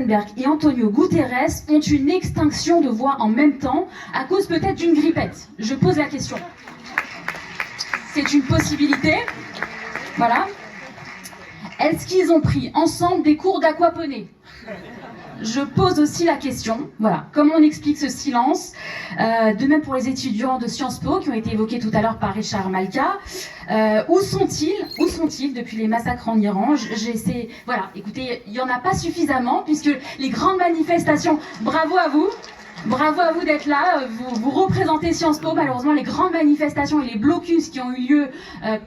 Stoltenberg et Antonio Guterres ont une extinction de voix en même temps, à cause peut-être d'une grippette. Je pose la question. C'est une possibilité. Voilà. Est-ce qu'ils ont pris ensemble des cours d'aquaponie ? Je pose aussi la question, voilà, comment on explique ce silence, de même pour les étudiants de Sciences Po qui ont été évoqués tout à l'heure par Richard Malka. Où sont-ils depuis les massacres en Iran? Voilà, écoutez, il n'y en a pas suffisamment puisque les grandes manifestations, bravo à vous d'être là, vous représentez Sciences Po. Malheureusement, les grandes manifestations et les blocus qui ont eu lieu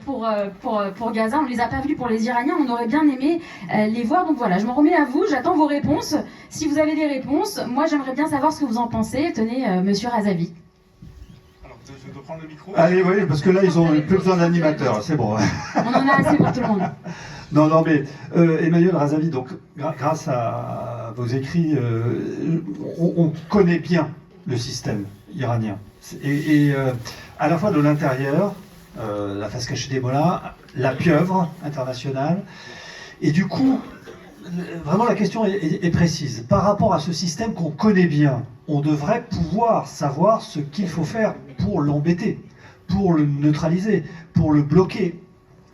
pour Gaza, on ne les a pas vus pour les Iraniens, on aurait bien aimé les voir. Donc voilà, je m'en remets à vous, j'attends vos réponses. Si vous avez des réponses, moi j'aimerais bien savoir ce que vous en pensez. Tenez, monsieur Razavi. Alors, je dois prendre le micro. Allez, oui, parce que là, ils ont plus besoin d'animateurs, c'est bon. On en a assez pour tout le monde. Non, mais Emmanuel Razavi, donc grâce à vos écrits, on connaît bien le système iranien. Et à la fois de l'intérieur, la face cachée des mollahs, la pieuvre internationale, et du coup, vraiment la question est précise. Par rapport à ce système qu'on connaît bien, on devrait pouvoir savoir ce qu'il faut faire pour l'embêter, pour le neutraliser, pour le bloquer.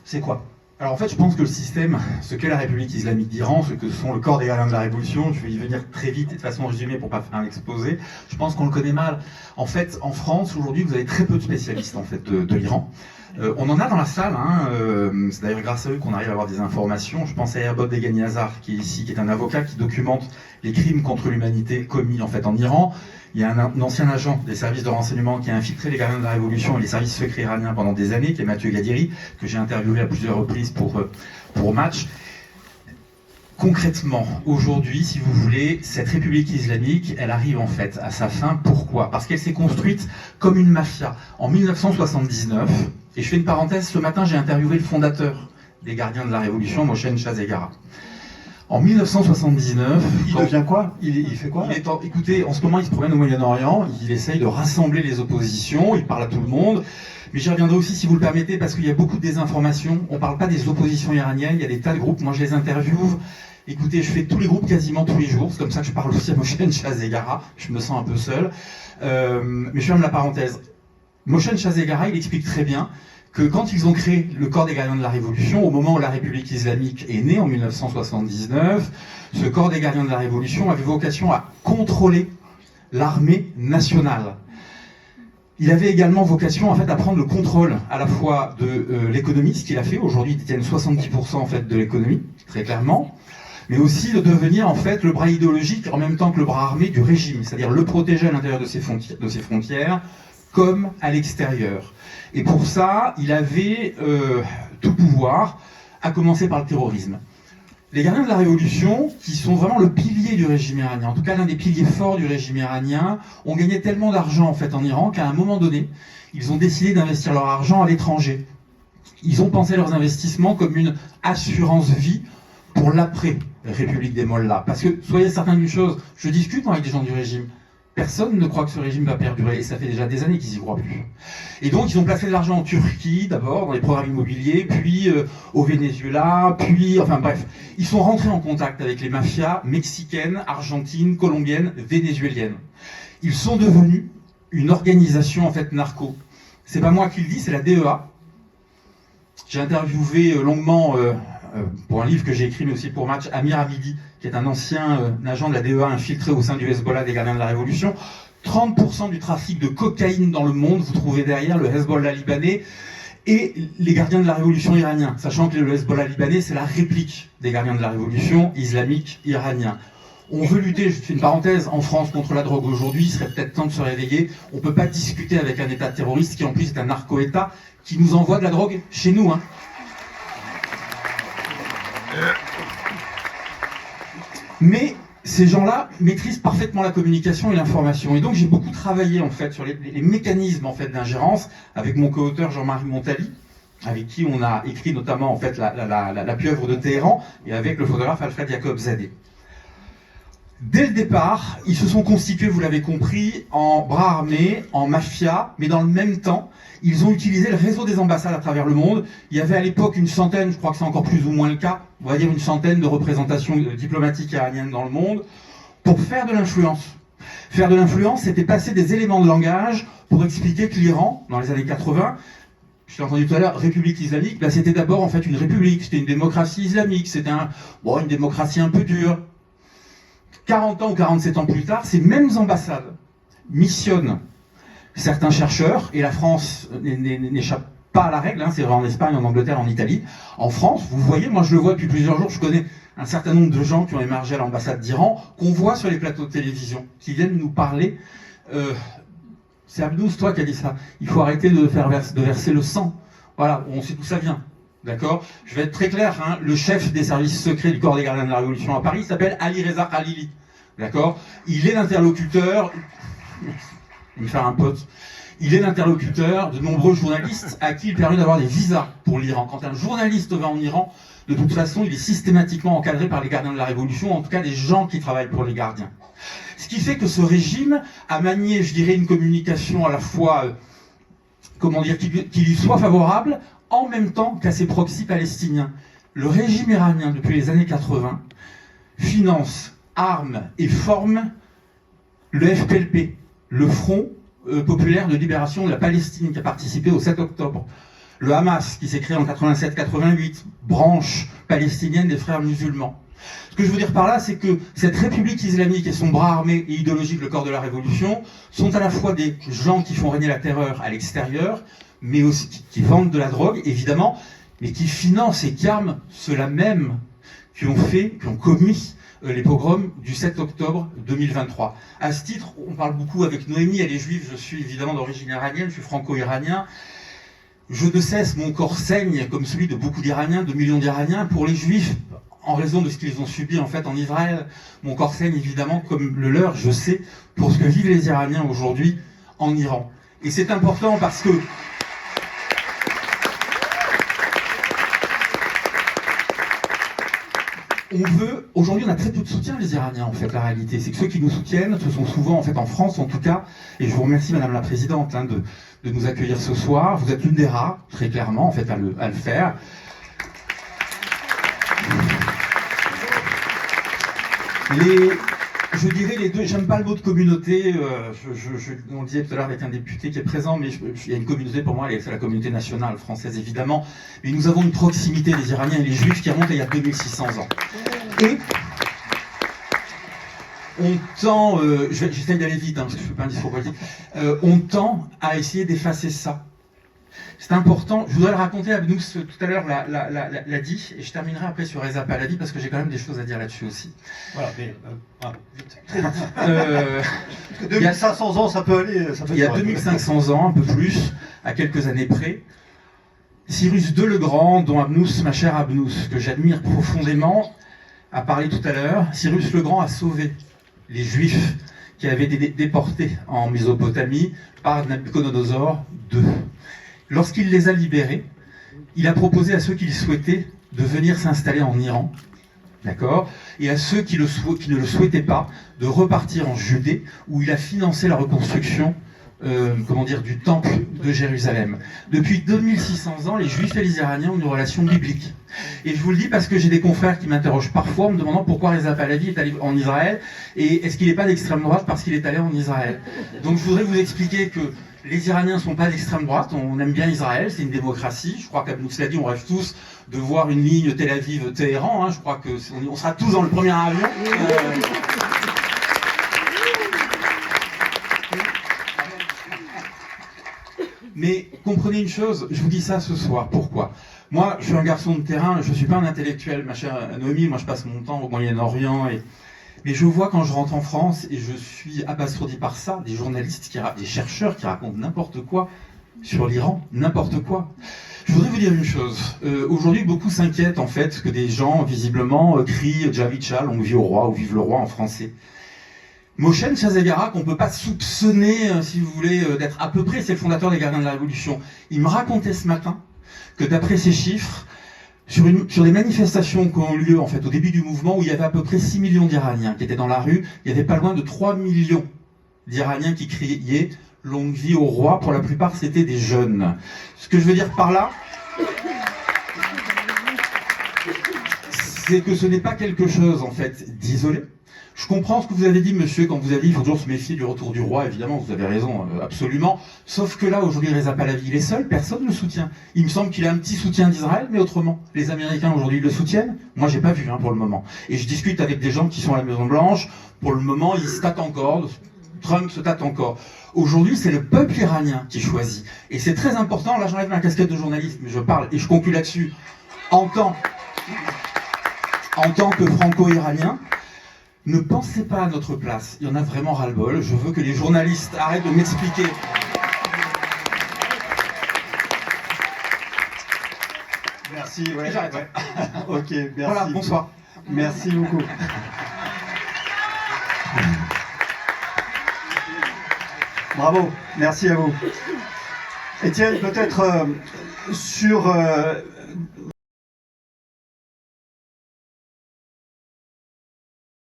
C'est quoi ? Alors en fait, je pense que le système, ce qu'est la République islamique d'Iran, ce que sont le corps des gardiens de la Révolution, je vais y venir très vite et de façon résumée pour pas faire un exposé, je pense qu'on le connaît mal. En fait, en France, aujourd'hui, vous avez très peu de spécialistes en fait, de l'Iran. On en a dans la salle, hein, c'est d'ailleurs grâce à eux qu'on arrive à avoir des informations. Je pense à Erbod Degani Hazar, qui est ici, qui est un avocat qui documente les crimes contre l'humanité commis en fait en Iran. Il y a un ancien agent des services de renseignement qui a infiltré les gardiens de la Révolution et les services secrets iraniens pendant des années, qui est Mathieu Gadiri, que j'ai interviewé à plusieurs reprises pour Match. Concrètement, aujourd'hui, si vous voulez, cette République islamique, elle arrive en fait à sa fin. Pourquoi ? Parce qu'elle s'est construite comme une mafia. En 1979, et je fais une parenthèse, ce matin j'ai interviewé le fondateur des gardiens de la Révolution, Mohsen Shahzegara. En 1979... Il devient quoi ? Il fait quoi ? Écoutez, en ce moment il se promène au Moyen-Orient, il essaye de rassembler les oppositions, il parle à tout le monde. Mais j'y reviendrai aussi, si vous le permettez, parce qu'il y a beaucoup de désinformation. On ne parle pas des oppositions iraniennes, il y a des tas de groupes. Moi, je les interviewe. Écoutez, je fais tous les groupes quasiment tous les jours. C'est comme ça que je parle aussi à Mohsen Shahzegara. Je me sens un peu seul. Mais je ferme la parenthèse. Mohsen Shahzegara, il explique très bien que quand ils ont créé le corps des gardiens de la Révolution, au moment où la République islamique est née, en 1979, ce corps des gardiens de la Révolution avait vocation à contrôler l'armée nationale. Il avait également vocation en fait à prendre le contrôle à la fois de l'économie, ce qu'il a fait. Aujourd'hui, ils détiennent 70% en fait de l'économie, très clairement, mais aussi de devenir en fait le bras idéologique en même temps que le bras armé du régime, c'est-à-dire le protéger à l'intérieur de ses frontières comme à l'extérieur. Et pour ça, il avait tout pouvoir, à commencer par le terrorisme. Les gardiens de la Révolution, qui sont vraiment le pilier du régime iranien, en tout cas l'un des piliers forts du régime iranien, ont gagné tellement d'argent en fait en Iran qu'à un moment donné, ils ont décidé d'investir leur argent à l'étranger. Ils ont pensé leurs investissements comme une assurance vie pour l'après-République des Mollahs. Parce que, soyez certains d'une chose, je discute moi, avec des gens du régime, personne ne croit que ce régime va perdurer, et ça fait déjà des années qu'ils n'y croient plus. Et donc ils ont placé de l'argent en Turquie, d'abord, dans les programmes immobiliers, puis au Venezuela, puis, enfin bref, ils sont rentrés en contact avec les mafias mexicaines, argentines, colombiennes, vénézuéliennes. Ils sont devenus une organisation en fait narco. C'est pas moi qui le dis, c'est la DEA. J'ai interviewé longuement, pour un livre que j'ai écrit, mais aussi pour Match, Amir Hamidi, qui est un ancien agent de la DEA infiltré au sein du Hezbollah des gardiens de la Révolution. 30% du trafic de cocaïne dans le monde, vous trouvez derrière le Hezbollah libanais et les gardiens de la Révolution iraniens, sachant que le Hezbollah libanais, c'est la réplique des gardiens de la Révolution islamique iranien. On veut lutter, je fais une parenthèse, en France contre la drogue aujourd'hui, il serait peut-être temps de se réveiller. On ne peut pas discuter avec un État terroriste qui en plus est un narco-État qui nous envoie de la drogue chez nous. Hein. Mais ces gens-là maîtrisent parfaitement la communication et l'information. Et donc j'ai beaucoup travaillé en fait sur les mécanismes en fait d'ingérence avec mon co-auteur Jean-Marie Montali, avec qui on a écrit notamment en fait la pieuvre de Téhéran, et avec le photographe Alfred Jacob Zadeh. Dès le départ, ils se sont constitués, vous l'avez compris, en bras armés, en mafia, mais dans le même temps, ils ont utilisé le réseau des ambassades à travers le monde. Il y avait à l'époque une centaine, je crois que c'est encore plus ou moins le cas, on va dire une centaine de représentations diplomatiques iraniennes dans le monde, pour faire de l'influence. Faire de l'influence, c'était passer des éléments de langage pour expliquer que l'Iran, dans les années 80, je l'ai entendu tout à l'heure, République islamique, ben c'était d'abord en fait une république, c'était une démocratie islamique, c'était une démocratie un peu dure. 40 ans ou 47 ans plus tard, ces mêmes ambassades missionnent certains chercheurs, et la France n'échappe pas à la règle, c'est vrai en Espagne, en Angleterre, en Italie. En France, vous voyez, moi je le vois depuis plusieurs jours, je connais un certain nombre de gens qui ont émergé à l'ambassade d'Iran, qu'on voit sur les plateaux de télévision, qui viennent nous parler. C'est Abnous, toi, qui a dit ça. Il faut arrêter de verser le sang. Voilà, on sait d'où ça vient. D'accord? Je vais être très clair, le chef des services secrets du corps des gardiens de la Révolution à Paris s'appelle Ali Reza Khalili. D'accord? Il est l'interlocuteur... Il me faire un pote. Il est l'interlocuteur de nombreux journalistes à qui il permet d'avoir des visas pour l'Iran. Quand un journaliste va en Iran, de toute façon, il est systématiquement encadré par les gardiens de la Révolution, en tout cas des gens qui travaillent pour les gardiens. Ce qui fait que ce régime a manié, je dirais, une communication à la fois, qui lui soit favorable, en même temps qu'à ses proxys palestiniens. Le régime iranien, depuis les années 80, finance, arme et forme le FPLP, le Front populaire de libération de la Palestine, qui a participé au 7 octobre. Le Hamas, qui s'est créé en 87-88, branche palestinienne des frères musulmans. Ce que je veux dire par là, c'est que cette République islamique et son bras armé et idéologique, le corps de la Révolution, sont à la fois des gens qui font régner la terreur à l'extérieur, mais aussi qui vendent de la drogue, évidemment, mais qui financent et qui arment ceux-là même qui ont commis les pogroms du 7 octobre 2023. À ce titre, on parle beaucoup avec Noémie, elle est juive, je suis évidemment d'origine iranienne, je suis franco-iranien. Je ne cesse, mon corps saigne, comme celui de beaucoup d'Iraniens, de millions d'Iraniens. Pour les Juifs, en raison de ce qu'ils ont subi en fait en Israël, mon corps saigne évidemment comme le leur, je sais, pour ce que vivent les Iraniens aujourd'hui en Iran. Et c'est important parce que aujourd'hui on a très peu de soutien les Iraniens en fait, la réalité. C'est que ceux qui nous soutiennent, ce sont souvent en fait en France en tout cas, et je vous remercie Madame la Présidente de nous accueillir ce soir. Vous êtes l'une des rares, très clairement en fait, à le faire. Je dirais les deux, j'aime pas le mot de communauté, on le disait tout à l'heure avec un député qui est présent, mais il y a une communauté pour moi, c'est la communauté nationale française évidemment, mais nous avons une proximité des Iraniens et les Juifs qui remonte à il y a 2600 ans. Et on tend, j'essaie d'aller vite parce que je ne fais pas un discours politique, on tend à essayer d'effacer ça. C'est important, je voudrais le raconter, Abnous tout à l'heure l'a dit, et je terminerai après sur Reza Pahlavi parce que j'ai quand même des choses à dire là-dessus aussi. Voilà, mais vite. Très vite. 2500 ans, ça peut aller. Il y a 2500 ans, un peu plus, à quelques années près, Cyrus II le Grand, dont Abnous, ma chère Abnous, que j'admire profondément, a parlé tout à l'heure. Cyrus le Grand a sauvé les Juifs qui avaient été déportés en Mésopotamie par Nabuchodonosor II. Lorsqu'il les a libérés, il a proposé à ceux qui le souhaitaient de venir s'installer en Iran, d'accord, et à ceux qui ne le souhaitaient pas de repartir en Judée, où il a financé la reconstruction du temple de Jérusalem. Depuis 2600 ans, les Juifs et les Iraniens ont une relation biblique. Et je vous le dis parce que j'ai des confrères qui m'interrogent parfois en me demandant pourquoi Reza Pahlavi est allé en Israël et est-ce qu'il n'est pas d'extrême droite parce qu'il est allé en Israël. Donc je voudrais vous expliquer que les Iraniens ne sont pas d'extrême droite, on aime bien Israël, c'est une démocratie. Je crois qu'Abnous l'a dit, on rêve tous de voir une ligne Tel Aviv-Téhéran. Je crois qu'on sera tous dans le premier avion. Mais comprenez une chose, je vous dis ça ce soir, pourquoi ? Moi, je suis un garçon de terrain, je ne suis pas un intellectuel, ma chère Noémie, moi je passe mon temps au Moyen-Orient, mais je vois quand je rentre en France, et je suis abasourdi par ça, des journalistes, des chercheurs qui racontent n'importe quoi sur l'Iran, n'importe quoi. Je voudrais vous dire une chose, aujourd'hui beaucoup s'inquiètent en fait que des gens visiblement crient « Javicha, longue vie au roi » ou « Vive le roi » en français. Mohsen Shazegara, qu'on ne peut pas soupçonner, si vous voulez, d'être à peu près, c'est le fondateur des Gardiens de la Révolution. Il me racontait ce matin que d'après ces chiffres, sur des manifestations qui ont eu lieu en fait au début du mouvement, où il y avait à peu près 6 millions d'Iraniens qui étaient dans la rue, il y avait pas loin de 3 millions d'Iraniens qui criaient « longue vie au roi ». Pour la plupart, c'était des jeunes. Ce que je veux dire par là, c'est que ce n'est pas quelque chose en fait d'isolé. Je comprends ce que vous avez dit, monsieur, quand vous avez dit qu'il faut toujours se méfier du retour du roi. Évidemment, vous avez raison, absolument. Sauf que là, aujourd'hui, Reza Pahlavi, il est seul, personne ne le soutient. Il me semble qu'il a un petit soutien d'Israël, mais autrement, les Américains, aujourd'hui, le soutiennent. Moi, j'ai pas vu, pour le moment. Et je discute avec des gens qui sont à la Maison-Blanche. Pour le moment, ils se tâtent encore. Trump se tâte encore. Aujourd'hui, c'est le peuple iranien qui choisit. Et c'est très important. Là, j'enlève ma casquette de journaliste, mais je parle, et je conclue là-dessus, en tant que franco-iranien. Ne pensez pas à notre place, il y en a vraiment ras-le-bol. Je veux que les journalistes arrêtent de m'expliquer. Merci, ouais. J'arrête. Ouais. Ok, merci. Voilà, bonsoir. Merci beaucoup. Bravo, merci à vous. Étienne, peut-être sur